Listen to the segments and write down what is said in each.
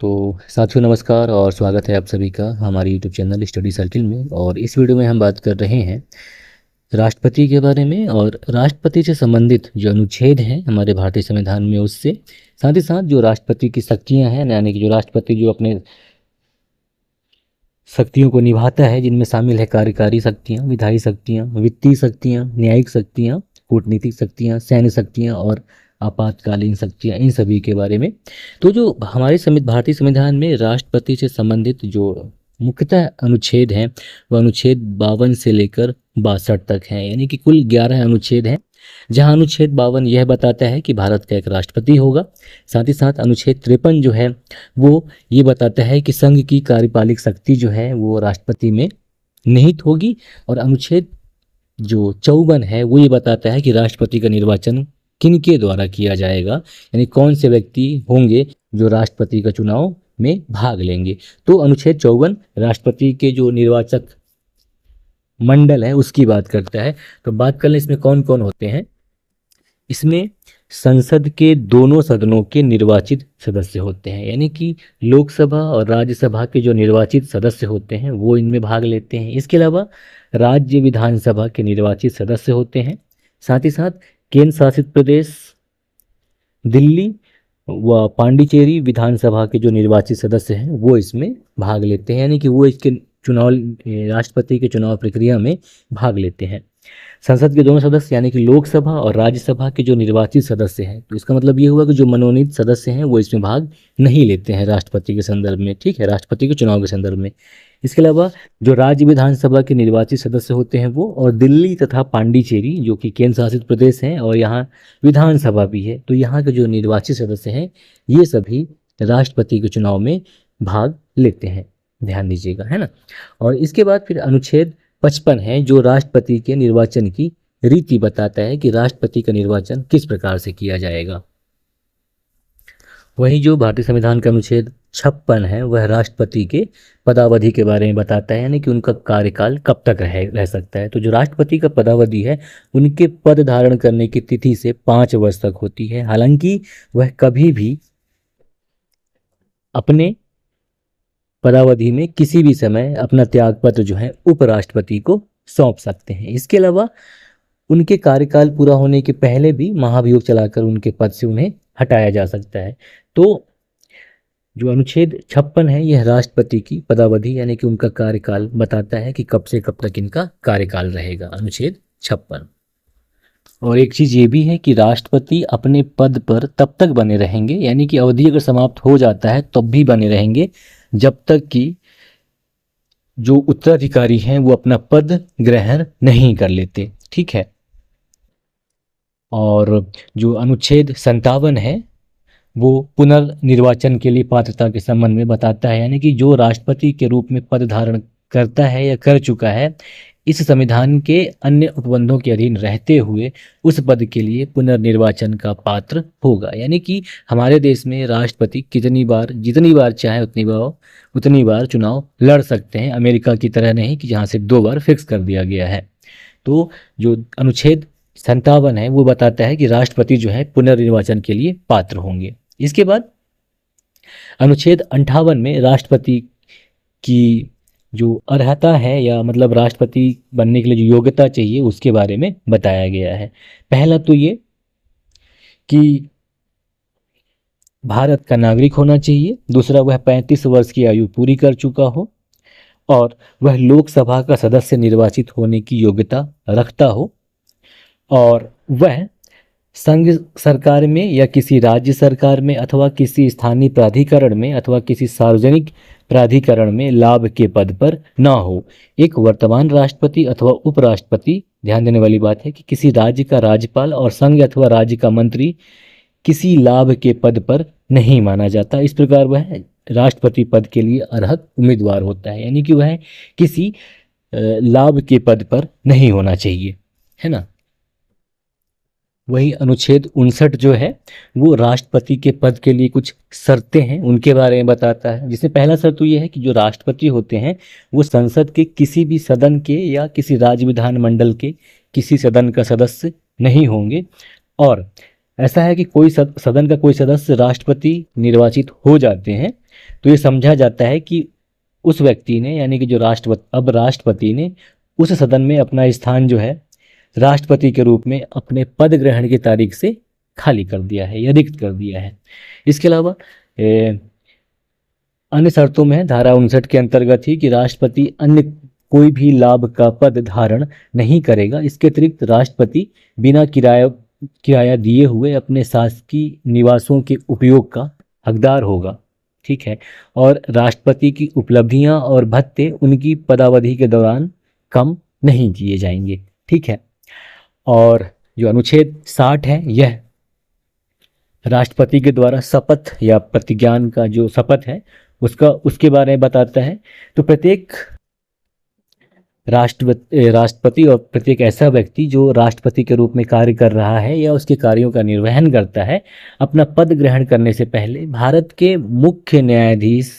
तो साथियों नमस्कार और स्वागत है आप सभी का हमारे यूट्यूब चैनल स्टडी सर्किल में। और इस वीडियो में हम बात कर रहे हैं राष्ट्रपति के बारे में और राष्ट्रपति से संबंधित जो अनुच्छेद हैं हमारे भारतीय संविधान में उससे, साथ ही साथ जो राष्ट्रपति की शक्तियां हैं, यानी कि जो राष्ट्रपति जो अपने शक्तियों को निभाता है, जिनमें शामिल है कार्यकारी शक्तियाँ, विधायी शक्तियाँ, वित्तीय शक्तियाँ, न्यायिक शक्तियाँ, कूटनीतिक शक्तियाँ, सैन्य शक्तियाँ और आपातकालीन शक्तियाँ, इन सभी के बारे में। तो जो हमारे भारतीय संविधान में राष्ट्रपति से संबंधित जो मुख्यतः अनुच्छेद हैं वह अनुच्छेद 52 से लेकर 62 तक हैं, यानी कि कुल 11 अनुच्छेद हैं। जहां अनुच्छेद 52 यह बताता है कि भारत का एक राष्ट्रपति होगा। साथ ही साथ अनुच्छेद 53 जो है वो ये बताता है कि संघ की कार्यपालिक शक्ति जो है वो राष्ट्रपति में निहित होगी। और अनुच्छेद जो 54 है वो ये बताता है कि राष्ट्रपति का निर्वाचन किनके द्वारा किया जाएगा, यानी कौन से व्यक्ति होंगे जो राष्ट्रपति का चुनाव में भाग लेंगे। तो अनुच्छेद 54 राष्ट्रपति के जो निर्वाचक मंडल है उसकी बात करता है। तो बात कर लें इसमें कौन कौन होते हैं। इसमें संसद के दोनों सदनों के निर्वाचित सदस्य होते हैं, यानी कि लोकसभा और राज्यसभा के जो निर्वाचित सदस्य होते हैं वो इनमें भाग लेते हैं। इसके अलावा राज्य विधानसभा के निर्वाचित सदस्य होते हैं। साथ ही साथ केंद्र शासित प्रदेश दिल्ली व पांडिचेरी विधानसभा के जो निर्वाचित सदस्य हैं वो इसमें भाग लेते हैं, यानी कि वो इसके चुनाव राष्ट्रपति के चुनाव प्रक्रिया में भाग लेते हैं। संसद के दोनों सदस्य यानी कि लोकसभा और राज्यसभा के जो निर्वाचित सदस्य हैं, तो इसका मतलब ये हुआ कि जो मनोनीत सदस्य हैं वो इसमें भाग नहीं लेते हैं राष्ट्रपति के संदर्भ में, ठीक है, राष्ट्रपति के चुनाव के संदर्भ में। इसके अलावा जो राज्य विधानसभा के निर्वाचित सदस्य होते हैं वो, और दिल्ली तथा पांडिचेरी जो कि केंद्र शासित प्रदेश हैं और यहाँ विधानसभा भी है, तो यहाँ के जो निर्वाचित सदस्य हैं ये सभी राष्ट्रपति के चुनाव में भाग लेते हैं, ध्यान दीजिएगा, है ना। और इसके बाद फिर अनुच्छेद 55 है जो राष्ट्रपति के निर्वाचन की रीति बताता है कि राष्ट्रपति का निर्वाचन किस प्रकार से किया जाएगा। वही जो भारतीय संविधान का अनुच्छेद 56 है वह राष्ट्रपति के पदावधि के बारे में बताता है, यानी कि उनका कार्यकाल कब तक रह सकता है। तो जो राष्ट्रपति का पदावधि है उनके पद धारण करने की तिथि से 5 वर्ष तक होती है। हालांकि वह कभी भी अपने पदावधि में किसी भी समय अपना त्यागपत्र जो है उपराष्ट्रपति को सौंप सकते हैं। इसके अलावा उनके कार्यकाल पूरा होने के पहले भी महाभियोग चलाकर उनके पद से उन्हें हटाया जा सकता है। तो जो अनुच्छेद 56 है यह राष्ट्रपति की पदावधि यानी कि उनका कार्यकाल बताता है कि कब से कब तक इनका कार्यकाल रहेगा, अनुच्छेद 56। और एक चीज़ ये भी है कि राष्ट्रपति अपने पद पर तब तक बने रहेंगे, यानी कि अवधि अगर समाप्त हो जाता है तब भी बने रहेंगे जब तक कि जो उत्तराधिकारी हैं वो अपना पद ग्रहण नहीं कर लेते, ठीक है। और जो अनुच्छेद 57 है वो पुनर्निर्वाचन के लिए पात्रता के संबंध में बताता है, यानी कि जो राष्ट्रपति के रूप में पद धारण करता है या कर चुका है इस संविधान के अन्य उपबंधों के अधीन रहते हुए उस पद के लिए पुनर्निर्वाचन का पात्र होगा। यानी कि हमारे देश में राष्ट्रपति जितनी बार चाहे उतनी बार चुनाव लड़ सकते हैं, अमेरिका की तरह नहीं कि जहाँ सिर्फ 2 बार फिक्स कर दिया गया है। तो जो अनुच्छेद 57 है वो बताता है कि राष्ट्रपति जो है पुनर्निर्वाचन के लिए पात्र होंगे। इसके बाद अनुच्छेद 58 में राष्ट्रपति की जो अर्हता है या मतलब राष्ट्रपति बनने के लिए जो योग्यता चाहिए उसके बारे में बताया गया है। पहला तो ये कि भारत का नागरिक होना चाहिए, दूसरा वह 35 वर्ष की आयु पूरी कर चुका हो और वह लोकसभा का सदस्य निर्वाचित होने की योग्यता रखता हो और वह संघ सरकार में या किसी राज्य सरकार में अथवा किसी स्थानीय प्राधिकरण में अथवा किसी सार्वजनिक प्राधिकरण में लाभ के पद पर ना हो। एक वर्तमान राष्ट्रपति अथवा उपराष्ट्रपति, ध्यान देने वाली बात है कि किसी राज्य का राज्यपाल और संघ अथवा राज्य का मंत्री किसी लाभ के पद पर नहीं माना जाता। इस प्रकार वह राष्ट्रपति पद के लिए अर्हत उम्मीदवार होता है, यानी कि वह किसी लाभ के पद पर नहीं होना चाहिए, है ना। वही अनुच्छेद 59 जो है वो राष्ट्रपति के पद के लिए कुछ शर्तें हैं उनके बारे में बताता है, जिसमें पहला शर्त तो ये है कि जो राष्ट्रपति होते हैं वो संसद के किसी भी सदन के या किसी राज्य विधानमंडल के किसी सदन का सदस्य नहीं होंगे। और ऐसा है कि कोई सदन का कोई सदस्य राष्ट्रपति निर्वाचित हो जाते हैं तो ये समझा जाता है कि उस व्यक्ति ने, यानी कि जो राष्ट्रपति ने उस सदन में अपना स्थान जो है राष्ट्रपति के रूप में अपने पद ग्रहण की तारीख से खाली कर दिया है या रिक्त कर दिया है। इसके अलावा अन्य शर्तों में धारा 59 के अंतर्गत ही कि राष्ट्रपति अन्य कोई भी लाभ का पद धारण नहीं करेगा। इसके अतिरिक्त राष्ट्रपति बिना किराया दिए हुए अपने शासकीय निवासों के उपयोग का हकदार होगा। ठीक है। और राष्ट्रपति की उपलब्धियां और भत्ते उनकी पदावधि के दौरान कम नहीं किए जाएंगे। ठीक है। और जो अनुच्छेद 60 है, यह राष्ट्रपति के द्वारा शपथ या प्रतिज्ञान का जो शपथ है उसके बारे में बताता है। तो प्रत्येक राष्ट्रपति और प्रत्येक ऐसा व्यक्ति जो राष्ट्रपति के रूप में कार्य कर रहा है या उसके कार्यों का निर्वहन करता है, अपना पद ग्रहण करने से पहले भारत के मुख्य न्यायाधीश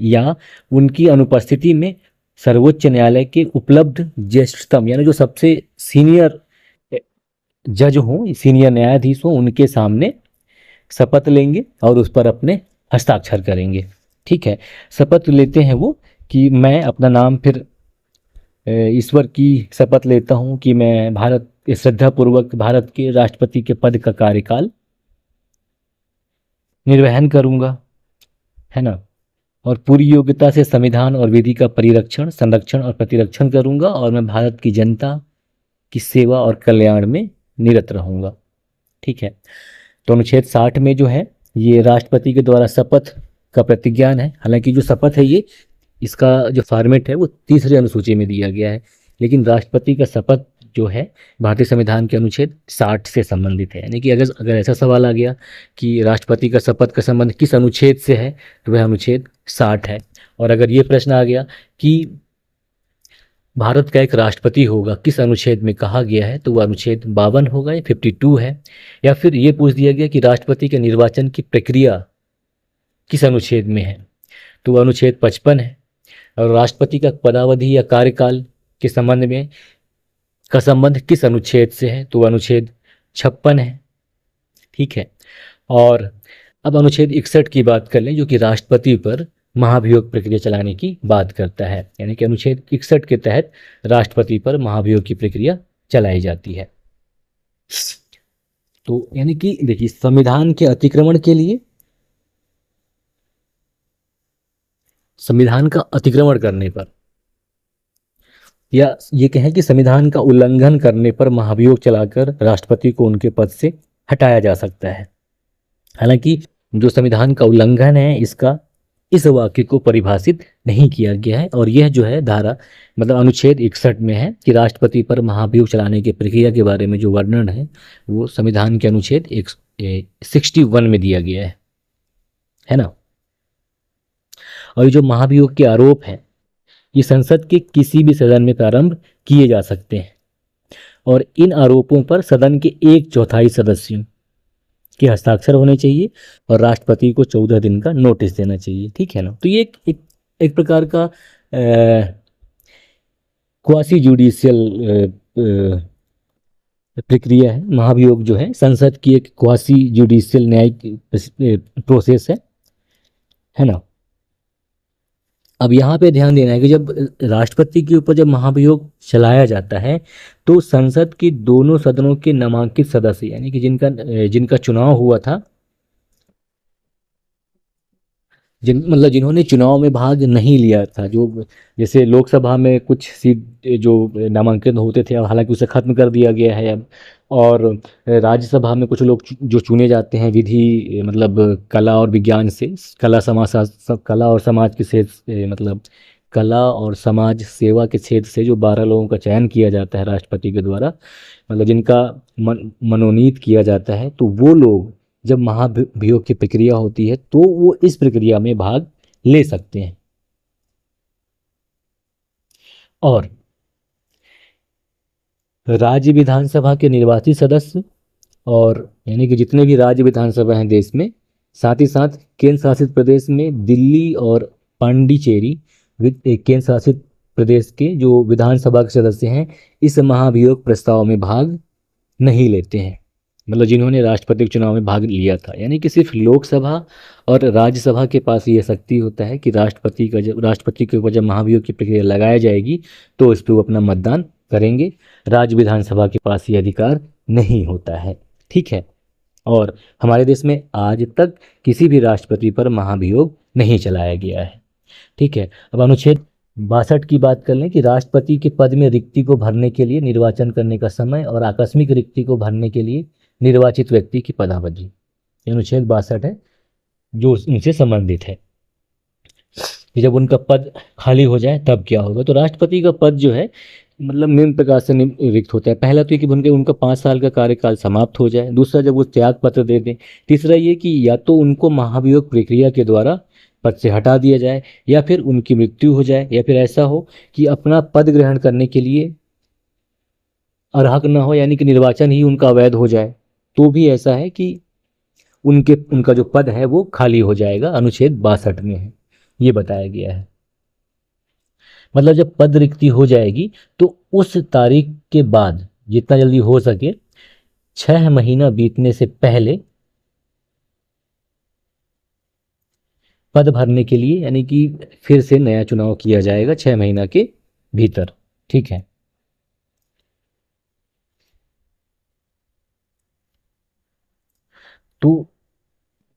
या उनकी अनुपस्थिति में सर्वोच्च न्यायालय के उपलब्ध ज्येष्ठतम, यानी जो सबसे सीनियर जज हों, सीनियर न्यायाधीश हों, उनके सामने शपथ लेंगे और उस पर अपने हस्ताक्षर करेंगे। ठीक है। शपथ लेते हैं वो कि मैं अपना नाम, फिर ईश्वर की शपथ लेता हूँ कि मैं श्रद्धापूर्वक भारत के राष्ट्रपति के पद का कार्यकाल निर्वहन करूँगा, है ना, और पूरी योग्यता से संविधान और विधि का परिरक्षण, संरक्षण और प्रतिरक्षण करूँगा, और मैं भारत की जनता की सेवा और कल्याण में निरत रहूँगा। ठीक है। तो अनुच्छेद 60 में जो है ये राष्ट्रपति के द्वारा शपथ का प्रतिज्ञान है। हालांकि जो शपथ है ये, इसका जो फॉर्मेट है वो तीसरी अनुसूची में दिया गया है, लेकिन राष्ट्रपति का शपथ जो है भारतीय संविधान के अनुच्छेद 60 से संबंधित है। यानी कि अगर ऐसा सवाल आ गया कि राष्ट्रपति का शपथ का संबंध किस अनुच्छेद से है, तो वह अनुच्छेद 60 है। और अगर ये प्रश्न आ गया कि भारत का एक राष्ट्रपति होगा, किस अनुच्छेद में कहा गया है, तो वह अनुच्छेद 52 होगा या 52 है। या फिर ये पूछ दिया गया कि राष्ट्रपति के निर्वाचन की प्रक्रिया किस अनुच्छेद में है, तो वह अनुच्छेद 55 है। और राष्ट्रपति का पदावधि या कार्यकाल के संबंध में का संबंध किस अनुच्छेद से है, तो वह अनुच्छेद 56 है। ठीक है। और अब अनुच्छेद 61 की बात कर लें, जो कि राष्ट्रपति पर महाभियोग प्रक्रिया चलाने की बात करता है। यानी कि अनुच्छेद 61 के तहत राष्ट्रपति पर महाभियोग की प्रक्रिया चलाई जाती है। तो यानी कि देखिए, संविधान के अतिक्रमण के लिए, संविधान का अतिक्रमण करने पर, या ये कहें कि संविधान का उल्लंघन करने पर महाभियोग चलाकर राष्ट्रपति को उनके पद से हटाया जा सकता है। हालांकि जो संविधान का उल्लंघन है, इसका इस वाक्य को परिभाषित नहीं किया गया है, और यह जो है धारा मतलब अनुच्छेद 61 में है कि राष्ट्रपति पर महाभियोग चलाने की प्रक्रिया के बारे में जो वर्णन है वो संविधान के अनुच्छेद 61 में दिया गया है ना। और ये जो महाभियोग के आरोप हैं, ये संसद के किसी भी सदन में प्रारंभ किए जा सकते हैं, और इन आरोपों पर सदन के 1/4 सदस्यों के हस्ताक्षर होने चाहिए और राष्ट्रपति को 14 दिन का नोटिस देना चाहिए। ठीक है ना। तो ये एक प्रकार का क्वासी जुडिशियल प्रक्रिया है। महाभियोग जो है संसद की एक क्वासी जुडिशियल न्यायिक प्रोसेस है ना। अब यहाँ पे ध्यान देना है कि जब राष्ट्रपति के ऊपर जब महाभियोग चलाया जाता है, तो संसद के दोनों सदनों के नामांकित सदस्य, यानी कि जिनका चुनाव हुआ था, जिन्होंने चुनाव में भाग नहीं लिया था, जो जैसे लोकसभा में कुछ सीट जो नामांकित होते थे, हालांकि उसे खत्म कर दिया गया है अब, और राज्यसभा में कुछ लोग जो चुने जाते हैं विधि मतलब कला और विज्ञान से, कला और समाज के क्षेत्र मतलब कला और समाज सेवा के क्षेत्र से जो 12 लोगों का चयन किया जाता है राष्ट्रपति के द्वारा, मतलब जिनका मनोनीत किया जाता है, तो वो लोग जब महाभियोग की प्रक्रिया होती है तो वो इस प्रक्रिया में भाग ले सकते हैं। और राज्य विधानसभा के निर्वाचित सदस्य, और यानी कि जितने भी राज्य विधानसभा हैं देश में, साथ ही साथ केंद्र शासित प्रदेश में दिल्ली और पांडिचेरी केंद्र शासित प्रदेश के जो विधानसभा के सदस्य हैं, इस महाभियोग प्रस्ताव में भाग नहीं लेते हैं। मतलब जिन्होंने राष्ट्रपति के चुनाव में भाग लिया था, यानी कि सिर्फ लोकसभा और राज्यसभा के पास ये शक्ति होता है कि राष्ट्रपति के ऊपर जब महाभियोग की प्रक्रिया लगाई जाएगी तो इस पर वो अपना मतदान करेंगे। राज्य विधानसभा के पास ये अधिकार नहीं होता है। ठीक है। और हमारे देश में आज तक किसी भी राष्ट्रपति पर महाभियोग नहीं चलाया गया है। ठीक है। अब अनुच्छेद 62 की बात कर लें कि राष्ट्रपति के पद में रिक्ति को भरने के लिए निर्वाचन करने का समय और आकस्मिक रिक्ति को भरने के लिए निर्वाचित व्यक्ति की पदावधि, अनुच्छेद 62 है जो उनसे संबंधित है कि जब उनका पद खाली हो जाए तब क्या होगा। तो राष्ट्रपति का पद जो है मतलब निम्न प्रकार से रिक्त होता है। पहला तो ये कि उनका 5 साल का कार्यकाल समाप्त हो जाए। दूसरा, जब वो त्याग पत्र दे दें। तीसरा ये कि या तो उनको महाभियोग प्रक्रिया के द्वारा पद से हटा दिया जाए या फिर उनकी मृत्यु हो जाए, या फिर ऐसा हो कि अपना पद ग्रहण करने के लिए अर्हक न हो, यानी कि निर्वाचन ही उनका अवैध हो जाए, तो भी ऐसा है कि उनका जो पद है वो खाली हो जाएगा। अनुच्छेद 62 में है, ये बताया गया है। मतलब जब पद रिक्ति हो जाएगी तो उस तारीख के बाद जितना जल्दी हो सके 6 महीना बीतने से पहले पद भरने के लिए, यानी कि फिर से नया चुनाव किया जाएगा 6 महीना के भीतर। ठीक है। तो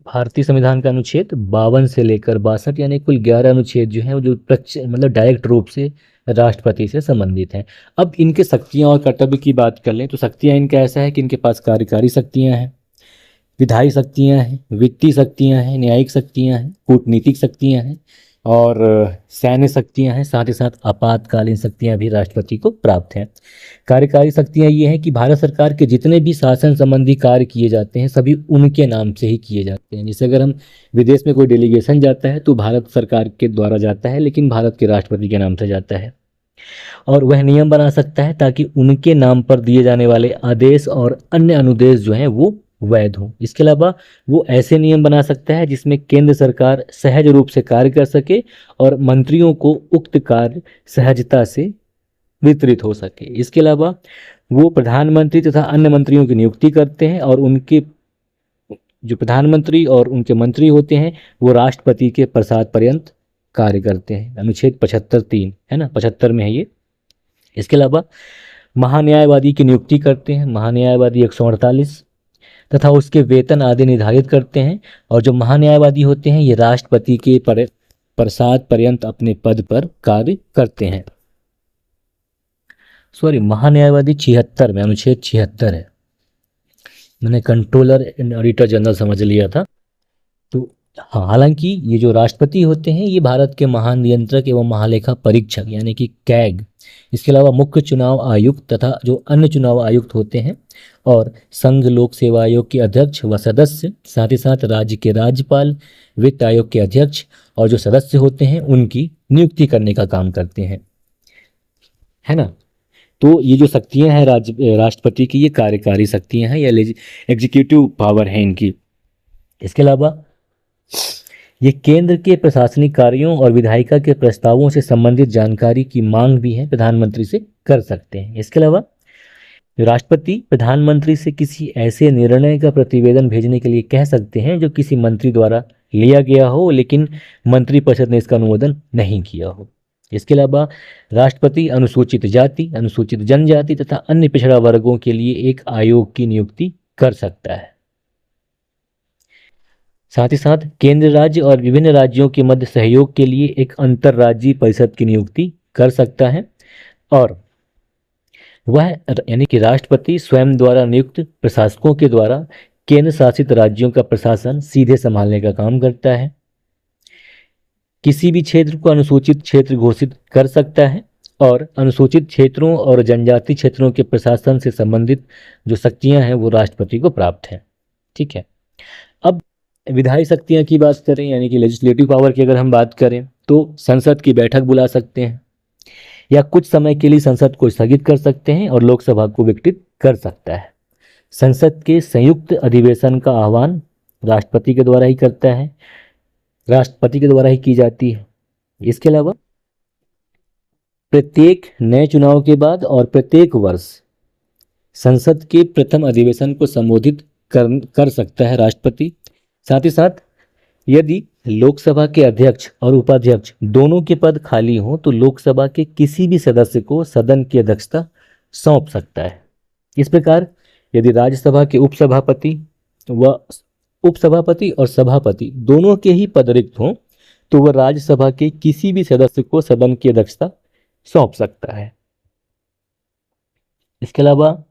भारतीय संविधान का अनुच्छेद 52 से लेकर 62 यानी कुल 11 अनुच्छेद जो हैं जो मतलब डायरेक्ट रूप से राष्ट्रपति से संबंधित हैं। अब इनके शक्तियां और कर्तव्य की बात कर लें तो शक्तियां इनका ऐसा है कि इनके पास कार्यकारी शक्तियां हैं, विधायी शक्तियां हैं, वित्तीय शक्तियां हैं, न्यायिक शक्तियां हैं, कूटनीतिक शक्तियां हैं और सैन्य शक्तियां हैं। साथ ही साथ आपातकालीन शक्तियां भी राष्ट्रपति को प्राप्त हैं। कार्यकारी शक्तियां ये हैं कि भारत सरकार के जितने भी शासन संबंधी कार्य किए जाते हैं सभी उनके नाम से ही किए जाते हैं। जैसे अगर हम विदेश में कोई डेलीगेशन जाता है तो भारत सरकार के द्वारा जाता है, लेकिन भारत के राष्ट्रपति के नाम से जाता है। और वह नियम बना सकता है ताकि उनके नाम पर दिए जाने वाले आदेश और अन्य अनुदेश जो हैं वो वैध हो। इसके अलावा वो ऐसे नियम बना सकता है जिसमें केंद्र सरकार सहज रूप से कार्य कर सके और मंत्रियों को उक्त कार्य सहजता से वितरित हो सके। इसके अलावा वो प्रधानमंत्री तथा अन्य मंत्रियों की नियुक्ति करते हैं और उनके जो प्रधानमंत्री और उनके मंत्री होते हैं वो राष्ट्रपति के प्रसाद पर्यंत कार्य करते हैं। अनुच्छेद 75(3) है ना, 75 में है ये। इसके अलावा महान्यायवादी की नियुक्ति करते हैं, महान्यायवादी 148, तथा उसके वेतन आदि निर्धारित करते हैं। और जो महान्यायवादी होते हैं ये राष्ट्रपति के प्रसाद पर्यंत अपने पद पर कार्य करते हैं। सॉरी, महान्यायवादी 76 में, अनुच्छेद 76 है। मैंने कंट्रोलर एंड ऑडिटर जनरल समझ लिया था। तो हाँ, हालांकि ये जो राष्ट्रपति होते हैं ये भारत के महानियंत्रक एवं महालेखा परीक्षक यानी कि कैग, इसके अलावा मुख्य चुनाव आयुक्त तथा जो अन्य चुनाव आयुक्त होते हैं और संघ लोक सेवा आयोग के अध्यक्ष व सदस्य, साथ ही साथ राज्य के राज्यपाल, वित्त आयोग के अध्यक्ष और जो सदस्य होते हैं उनकी नियुक्ति करने का काम करते हैं, है ना। तो ये जो शक्तियां हैं राष्ट्रपति की, ये कार्यकारी शक्तियां हैं या एग्जीक्यूटिव पावर है इनकी। इसके अलावा ये केंद्र के प्रशासनिक कार्यों और विधायिका के प्रस्तावों से संबंधित जानकारी की मांग भी है प्रधानमंत्री से कर सकते हैं। इसके अलावा राष्ट्रपति प्रधानमंत्री से किसी ऐसे निर्णय का प्रतिवेदन भेजने के लिए कह सकते हैं जो किसी मंत्री द्वारा लिया गया हो लेकिन मंत्रिपरिषद ने इसका अनुमोदन नहीं किया हो। इसके अलावा राष्ट्रपति अनुसूचित जाति, अनुसूचित जनजाति तथा अन्य पिछड़ा वर्गों के लिए एक आयोग की नियुक्ति कर सकता है। साथ ही साथ केंद्र राज्य और विभिन्न राज्यों के मध्य सहयोग के लिए एक अंतर्राज्यीय परिषद की नियुक्ति कर सकता है। और वह यानी कि राष्ट्रपति स्वयं द्वारा नियुक्त प्रशासकों के द्वारा केंद्र शासित राज्यों का प्रशासन सीधे संभालने का काम करता है। किसी भी क्षेत्र को अनुसूचित क्षेत्र घोषित कर सकता है और अनुसूचित क्षेत्रों और जनजाति क्षेत्रों के प्रशासन से संबंधित जो शक्तियां हैं वो राष्ट्रपति को प्राप्त हैं। ठीक है। अब विधायी शक्तियां की बात करें यानी कि लेजिस्लेटिव पावर की अगर हम बात करें तो संसद की बैठक बुला सकते हैं या कुछ समय के लिए संसद को स्थगित कर सकते हैं और लोकसभा को विघटित कर सकता है। संसद के संयुक्त अधिवेशन का आह्वान राष्ट्रपति के द्वारा ही करता है, राष्ट्रपति के द्वारा ही की जाती है। इसके अलावा प्रत्येक नए चुनाव के बाद और प्रत्येक वर्ष संसद के प्रथम अधिवेशन को संबोधित कर सकता है राष्ट्रपति। साथ ही साथ यदि लोकसभा के अध्यक्ष और उपाध्यक्ष दोनों के पद खाली हों तो लोकसभा के किसी भी सदस्य को सदन की अध्यक्षता सौंप सकता है। इस प्रकार यदि राज्यसभा के उपसभापति और सभापति दोनों के ही पद रिक्त हों तो वह राज्यसभा के किसी भी सदस्य को सदन की अध्यक्षता सौंप सकता है। इसके अलावा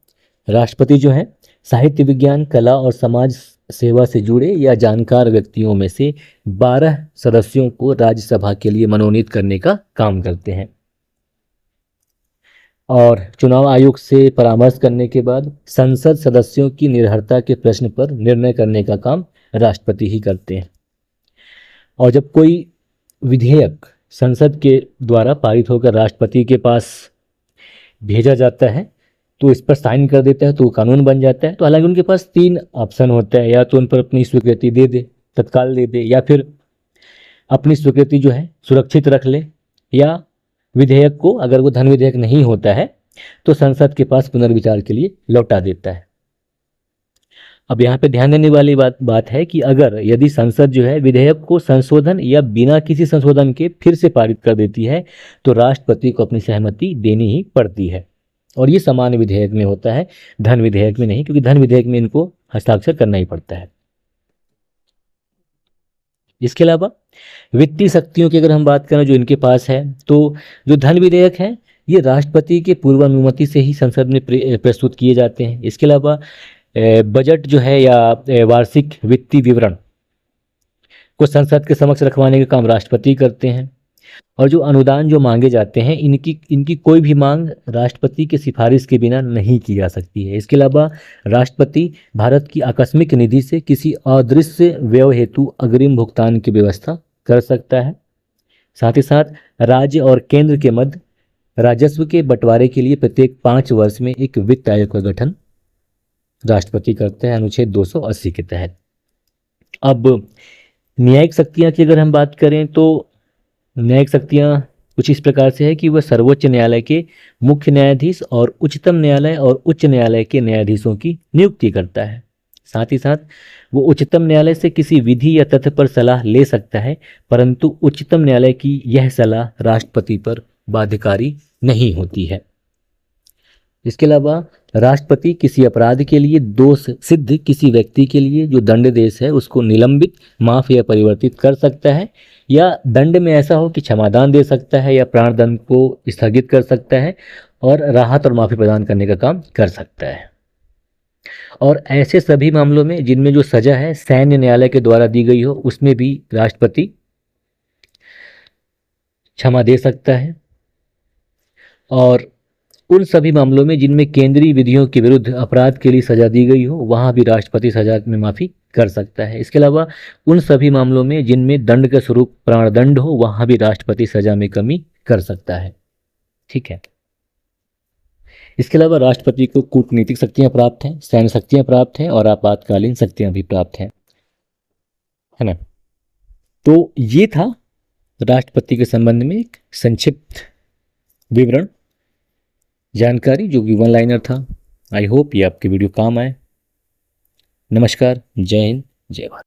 राष्ट्रपति जो है साहित्य, विज्ञान, कला और समाज सेवा से जुड़े या जानकार व्यक्तियों में से 12 सदस्यों को राज्यसभा के लिए मनोनीत करने का काम करते हैं और चुनाव आयोग से परामर्श करने के बाद संसद सदस्यों की निर्भरता के प्रश्न पर निर्णय करने का काम राष्ट्रपति ही करते हैं। और जब कोई विधेयक संसद के द्वारा पारित होकर राष्ट्रपति के पास भेजा जाता है तो इस पर साइन कर देता है तो वो कानून बन जाता है। तो हालांकि उनके पास 3 ऑप्शन होता है, या तो उन पर अपनी स्वीकृति दे दे, तत्काल दे दे, या फिर अपनी स्वीकृति जो है सुरक्षित रख ले, या विधेयक को अगर वो धन विधेयक नहीं होता है तो संसद के पास पुनर्विचार के लिए लौटा देता है। अब यहाँ पे ध्यान देने वाली बात है कि अगर यदि संसद जो है विधेयक को संशोधन या बिना किसी संशोधन के फिर से पारित कर देती है तो राष्ट्रपति को अपनी सहमति देनी ही पड़ती है। और ये सामान्य विधेयक में होता है, धन विधेयक में नहीं, क्योंकि धन विधेयक में इनको हस्ताक्षर करना ही पड़ता है। इसके अलावा वित्तीय शक्तियों की अगर हम बात करें जो इनके पास है, तो जो धन विधेयक है ये राष्ट्रपति के पूर्वानुमति से ही संसद में प्रस्तुत किए जाते हैं। इसके अलावा बजट जो है या वार्षिक वित्तीय विवरण को संसद के समक्ष रखवाने का काम राष्ट्रपति करते हैं। और जो अनुदान जो मांगे जाते हैं इनकी कोई भी मांग राष्ट्रपति की सिफारिश के बिना नहीं की जा सकती है। इसके अलावा राष्ट्रपति भारत की आकस्मिक निधि से किसी अदृश्य व्यय हेतु अग्रिम भुगतान की व्यवस्था कर सकता है। साथ ही साथ राज्य और केंद्र के मध्य राजस्व के बंटवारे के लिए प्रत्येक 5 वर्ष में एक वित्त आयोग का गठन राष्ट्रपति करते हैं अनुच्छेद 280 के तहत। अब न्यायिक शक्तियाँ की अगर हम बात करें तो न्यायिक शक्तियाँ कुछ इस प्रकार से है कि वह सर्वोच्च न्यायालय के मुख्य न्यायाधीश और उच्चतम न्यायालय और उच्च न्यायालय के न्यायाधीशों की नियुक्ति करता है। साथ ही साथ वो उच्चतम न्यायालय से किसी विधि या तथ्य पर सलाह ले सकता है, परंतु उच्चतम न्यायालय की यह सलाह राष्ट्रपति पर बाध्यकारी नहीं होती है। इसके अलावा राष्ट्रपति किसी अपराध के लिए दोष सिद्ध किसी व्यक्ति के लिए जो दंडादेश है उसको निलंबित, माफ या परिवर्तित कर सकता है, या दंड में ऐसा हो कि क्षमादान दे सकता है या प्राणदंड को स्थगित कर सकता है और राहत और माफी प्रदान करने का काम कर सकता है। और ऐसे सभी मामलों में जिनमें जो सजा है सैन्य न्यायालय के द्वारा दी गई हो उसमें भी राष्ट्रपति क्षमा दे सकता है। और उन सभी मामलों में जिनमें केंद्रीय विधियों के विरुद्ध अपराध के लिए सजा दी गई हो वहां भी राष्ट्रपति सजा में माफी कर सकता है। इसके अलावा उन सभी मामलों में जिनमें दंड का स्वरूप प्राणदंड हो वहां भी राष्ट्रपति सजा में कमी कर सकता है। ठीक है। इसके अलावा राष्ट्रपति को कूटनीतिक शक्तियां प्राप्त हैं, सैन्य शक्तियां प्राप्त हैं और आपातकालीन शक्तियां भी प्राप्त हैं, है ना। तो ये था राष्ट्रपति के संबंध में एक संक्षिप्त विवरण, जानकारी जो कि 1 लाइनर था। आई होप ये आपके वीडियो काम आए। नमस्कार, जय हिंद, जय भारत।